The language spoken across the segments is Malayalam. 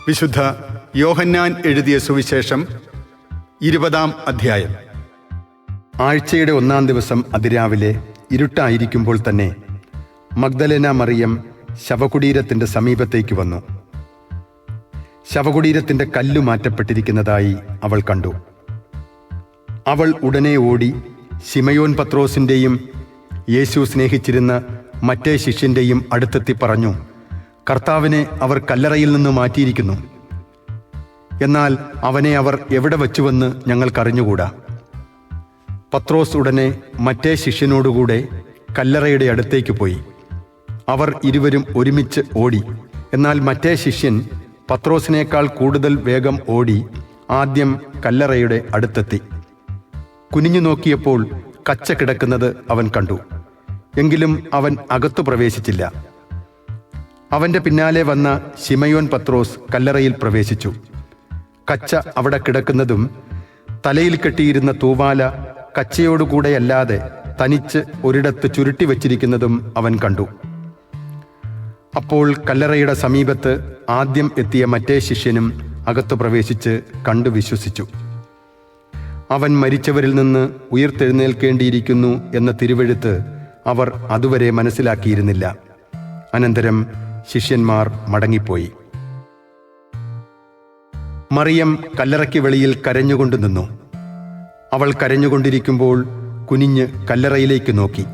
വിശുദ്ധ യോഹന്നാൻ എഴുതിയ സുവിശേഷം 20-ാം അധ്യായം. ആഴ്ചയുടെ 1-ാം ദിവസം അതിരാവിലെ ഇരുട്ടായിരിക്കുമ്പോൾ തന്നെ മഗ്ദലേന മറിയം ശവകുടീരത്തിൻ്റെ സമീപത്തേക്ക് വന്നു. ശവകുടീരത്തിൻ്റെ കല്ലു മാറ്റപ്പെട്ടിരിക്കുന്നതായി അവൾ കണ്ടു. അവൾ ഉടനെ ഓടി ശിമയോൻ പത്രോസിൻ്റെയും യേശു സ്നേഹിച്ചിരുന്ന മറ്റേ ശിഷ്യൻ്റെയും അടുത്തെത്തി പറഞ്ഞു, കർത്താവിനെ അവർ കല്ലറയിൽ നിന്ന് മാറ്റിയിരിക്കുന്നു. എന്നാൽ അവനെ അവർ എവിടെ വച്ചുവെന്ന് ഞങ്ങൾക്കറിഞ്ഞുകൂടാ. പത്രോസ് ഉടനെ മറ്റേ ശിഷ്യനോടുകൂടെ കല്ലറയുടെ അടുത്തേക്ക് പോയി. അവർ ഇരുവരും ഒരുമിച്ച് ഓടി. എന്നാൽ മറ്റേ ശിഷ്യൻ പത്രോസിനേക്കാൾ കൂടുതൽ വേഗം ഓടി ആദ്യം കല്ലറയുടെ അടുത്തെത്തി. കുനിഞ്ഞു നോക്കിയപ്പോൾ കച്ച കിടക്കുന്നത് അവൻ കണ്ടു. എങ്കിലും അവൻ അകത്തു പ്രവേശിച്ചില്ല. അവൻ്റെ പിന്നാലെ വന്ന ശിമയോൻ പത്രോസ് കല്ലറയിൽ പ്രവേശിച്ചു. കച്ച അവിടെ കിടക്കുന്നതും തലയിൽ കെട്ടിയിരുന്ന തൂവാല കച്ചയോടുകൂടെയല്ലാതെ തനിച്ച് ഒരിടത്ത് ചുരുട്ടി വച്ചിരിക്കുന്നതും അവൻ കണ്ടു. അപ്പോൾ കല്ലറയുടെ സമീപത്ത് ആദ്യം എത്തിയ മറ്റേ ശിഷ്യനും അകത്തു പ്രവേശിച്ച് കണ്ടു വിശ്വസിച്ചു. അവൻ മരിച്ചവരിൽ നിന്ന് ഉയിർത്തെഴുന്നേൽക്കേണ്ടിയിരിക്കുന്നു എന്ന തിരുവെഴുത്ത് അവർ അതുവരെ മനസ്സിലാക്കിയിരുന്നില്ല. അനന്തരം ശിഷ്യന്മാർ മടങ്ങിപ്പോയി. മറിയം കല്ലറയ്ക്ക് വെളിയിൽ കരഞ്ഞുകൊണ്ട് നിന്നു. അവൾ കരഞ്ഞുകൊണ്ടിരിക്കുമ്പോൾ കുനിഞ്ഞ് കല്ലറയിലേക്ക് നോക്കി.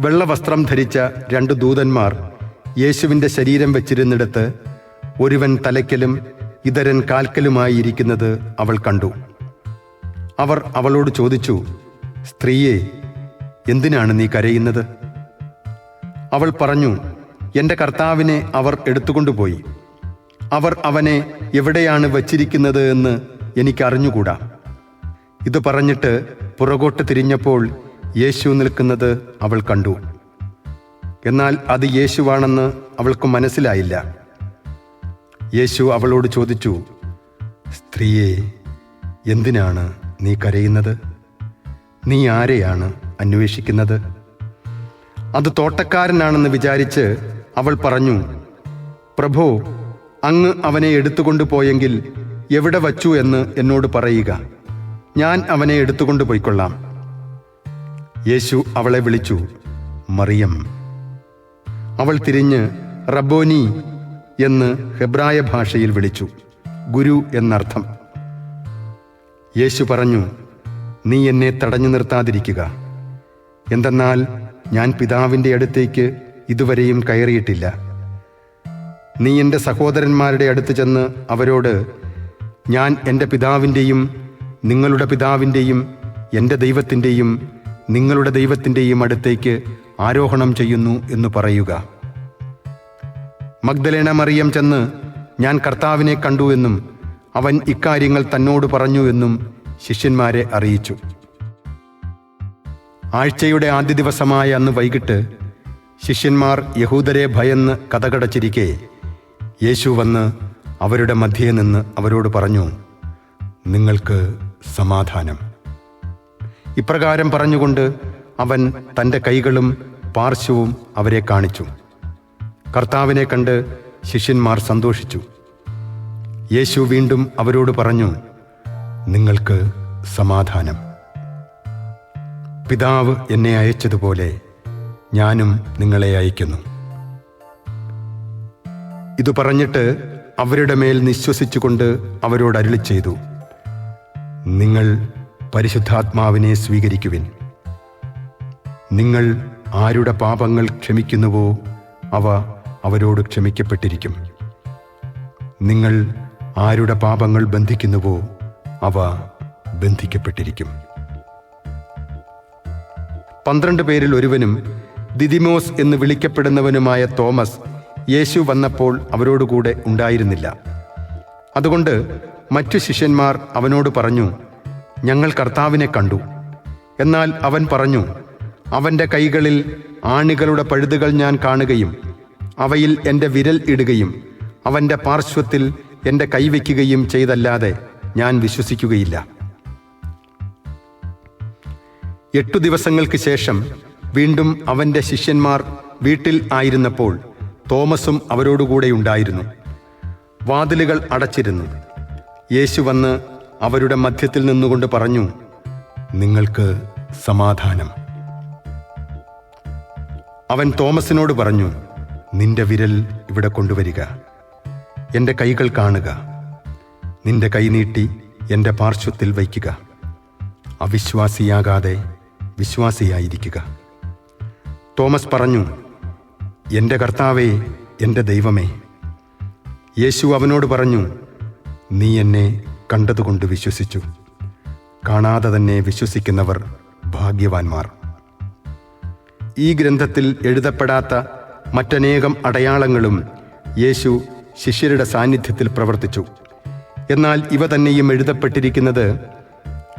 വെള്ളവസ്ത്രം ധരിച്ച 2 ദൂതന്മാർ യേശുവിൻ്റെ ശരീരം വെച്ചിരുന്നിടത്ത് ഒരുവൻ തലയ്ക്കലും ഇതരൻ കാൽക്കലുമായി ഇരിക്കുന്നത് അവൾ കണ്ടു. അവർ അവളോട് ചോദിച്ചു, സ്ത്രീയെ, എന്തിനാണ് നീ കരയുന്നത്? അവൾ പറഞ്ഞു, എൻ്റെ കർത്താവിനെ അവർ എടുത്തുകൊണ്ടുപോയി. അവർ അവനെ എവിടെയാണ് വച്ചിരിക്കുന്നത് എന്ന് എനിക്കറിഞ്ഞുകൂടാ. ഇത് പറഞ്ഞിട്ട് പുറകോട്ട് തിരിഞ്ഞപ്പോൾ യേശു നിൽക്കുന്നത് അവൾ കണ്ടു. എന്നാൽ അത് യേശുവാണെന്ന് അവൾക്ക് മനസ്സിലായില്ല. യേശു അവളോട് ചോദിച്ചു, സ്ത്രീയെ, എന്തിനാണ് നീ കരയുന്നത്? നീ ആരെയാണ് അന്വേഷിക്കുന്നത്? അത് തോട്ടക്കാരനാണെന്ന് വിചാരിച്ച് അവൾ പറഞ്ഞു, പ്രഭോ, അങ്ങ് അവനെ എടുത്തുകൊണ്ടുപോയെങ്കിൽ എവിടെ വച്ചു എന്ന് എന്നോട് പറയുക, ഞാൻ അവനെ എടുത്തുകൊണ്ടുപോയിക്കൊള്ളാം. യേശു അവളെ വിളിച്ചു, മറിയം. അവൾ തിരിഞ്ഞ് റബ്ബോനി എന്ന് ഹെബ്രായ ഭാഷയിൽ വിളിച്ചു, ഗുരു എന്നർത്ഥം. യേശു പറഞ്ഞു, നീ എന്നെ തടഞ്ഞു നിർത്താതിരിക്കുക. എന്തെന്നാൽ ഞാൻ പിതാവിൻ്റെ അടുത്തേക്ക് ഇതുവരെയും കയറിയിട്ടില്ല. നീ എൻ്റെ സഹോദരന്മാരുടെ അടുത്ത് ചെന്ന് അവരോട്, ഞാൻ എൻ്റെ പിതാവിൻ്റെയും നിങ്ങളുടെ പിതാവിൻ്റെയും എൻ്റെ ദൈവത്തിൻ്റെയും നിങ്ങളുടെ ദൈവത്തിൻ്റെയും അടുത്തേക്ക് ആരോഹണം ചെയ്യുന്നു എന്ന് പറയുക. മഗ്ദലേന മറിയം ചെന്ന്, ഞാൻ കർത്താവിനെ കണ്ടു എന്നും അവൻ ഇക്കാര്യങ്ങൾ തന്നോട് പറഞ്ഞു എന്നും ശിഷ്യന്മാരെ അറിയിച്ചു. ആഴ്ചയുടെ ആദ്യ ദിവസമായ അന്ന് വൈകിട്ട് ശിഷ്യന്മാർ യഹൂദരെ ഭയന്ന് കതകടച്ചിരിക്കെ യേശു വന്ന് അവരുടെ മധ്യേ നിന്ന് അവരോട് പറഞ്ഞു, നിങ്ങൾക്ക് സമാധാനം. ഇപ്രകാരം പറഞ്ഞുകൊണ്ട് അവൻ തൻ്റെ കൈകളും പാർശ്വവും അവരെ കാണിച്ചു. കർത്താവിനെ കണ്ട് ശിഷ്യന്മാർ സന്തോഷിച്ചു. യേശു വീണ്ടും അവരോട് പറഞ്ഞു, നിങ്ങൾക്ക് സമാധാനം. പിതാവ് എന്നെ അയച്ചതുപോലെ ഞാനും നിങ്ങളെ അയക്കുന്നു. ഇതു പറഞ്ഞിട്ട് അവരുടെ മേൽ നിശ്വസിച്ചുകൊണ്ട് അവരോട് അരുളി ചെയ്തു, നിങ്ങൾ പരിശുദ്ധാത്മാവിനെ സ്വീകരിക്കുവിൻ. നിങ്ങൾ ആരുടെ പാപങ്ങൾ ക്ഷമിക്കുന്നുവോ അവ അവരോട് ക്ഷമിക്കപ്പെട്ടിരിക്കും. നിങ്ങൾ ആരുടെ പാപങ്ങൾ ബന്ധിക്കുന്നുവോ അവ ബന്ധിക്കപ്പെട്ടിരിക്കും. 12 പേരിൽ ഒരുവനും ദിദിമോസ് എന്ന് വിളിക്കപ്പെടുന്നവനുമായ തോമസ് യേശു വന്നപ്പോൾ അവരോടുകൂടെ ഉണ്ടായിരുന്നില്ല. അതുകൊണ്ട് മറ്റു ശിഷ്യന്മാർ അവനോട് പറഞ്ഞു, ഞങ്ങൾ കർത്താവിനെ കണ്ടു. എന്നാൽ അവൻ പറഞ്ഞു, അവൻ്റെ കൈകളിൽ ആണികളുടെ പഴുതുകൾ ഞാൻ കാണുകയും അവയിൽ എൻ്റെ വിരൽ ഇടുകയും അവൻ്റെ പാർശ്വത്തിൽ എൻ്റെ കൈവയ്ക്കുകയും ചെയ്തല്ലാതെ ഞാൻ വിശ്വസിക്കുകയില്ല. 8 ദിവസങ്ങൾക്ക് ശേഷം വീണ്ടും അവൻ്റെ ശിഷ്യന്മാർ വീട്ടിൽ ആയിരുന്നപ്പോൾ തോമസും അവരോടുകൂടെ ഉണ്ടായിരുന്നു. വാതിലുകൾ അടച്ചിരുന്നു. യേശു വന്ന് അവരുടെ മധ്യത്തിൽ നിന്നുകൊണ്ട് പറഞ്ഞു, നിങ്ങൾക്ക് സമാധാനം. അവൻ തോമസിനോട് പറഞ്ഞു, നിന്റെ വിരൽ ഇവിടെ കൊണ്ടുവരിക, എൻ്റെ കൈകൾ കാണുക. നിന്റെ കൈ നീട്ടി എൻ്റെ പാർശ്വത്തിൽ വയ്ക്കുക. അവിശ്വാസിയാകാതെ വിശ്വാസിയായിരിക്കുക. തോമസ് പറഞ്ഞു, എൻ്റെ കർത്താവേ, എൻ്റെ ദൈവമേ. യേശു അവനോട് പറഞ്ഞു, നീ എന്നെ കണ്ടതുകൊണ്ട് വിശ്വസിച്ചു. കാണാതെ തന്നെ വിശ്വസിക്കുന്നവർ ഭാഗ്യവാന്മാർ. ഈ ഗ്രന്ഥത്തിൽ എഴുതപ്പെടാത്ത മറ്റനേകം അടയാളങ്ങളും യേശു ശിഷ്യരുടെ സാന്നിധ്യത്തിൽ പ്രവർത്തിച്ചു. എന്നാൽ ഇവ തന്നെയും എഴുതപ്പെട്ടിരിക്കുന്നത്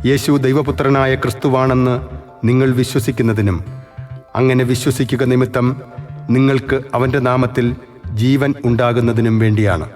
യേശു ദൈവപുത്രനായ ക്രിസ്തുവാണെന്ന് നിങ്ങൾ വിശ്വസിക്കുന്നതിനും അങ്ങനെ വിശ്വസിക്കുക നിമിത്തം നിങ്ങൾക്ക് അവൻ്റെ നാമത്തിൽ ജീവൻ ഉണ്ടാകുന്നതിനും വേണ്ടിയാണ്.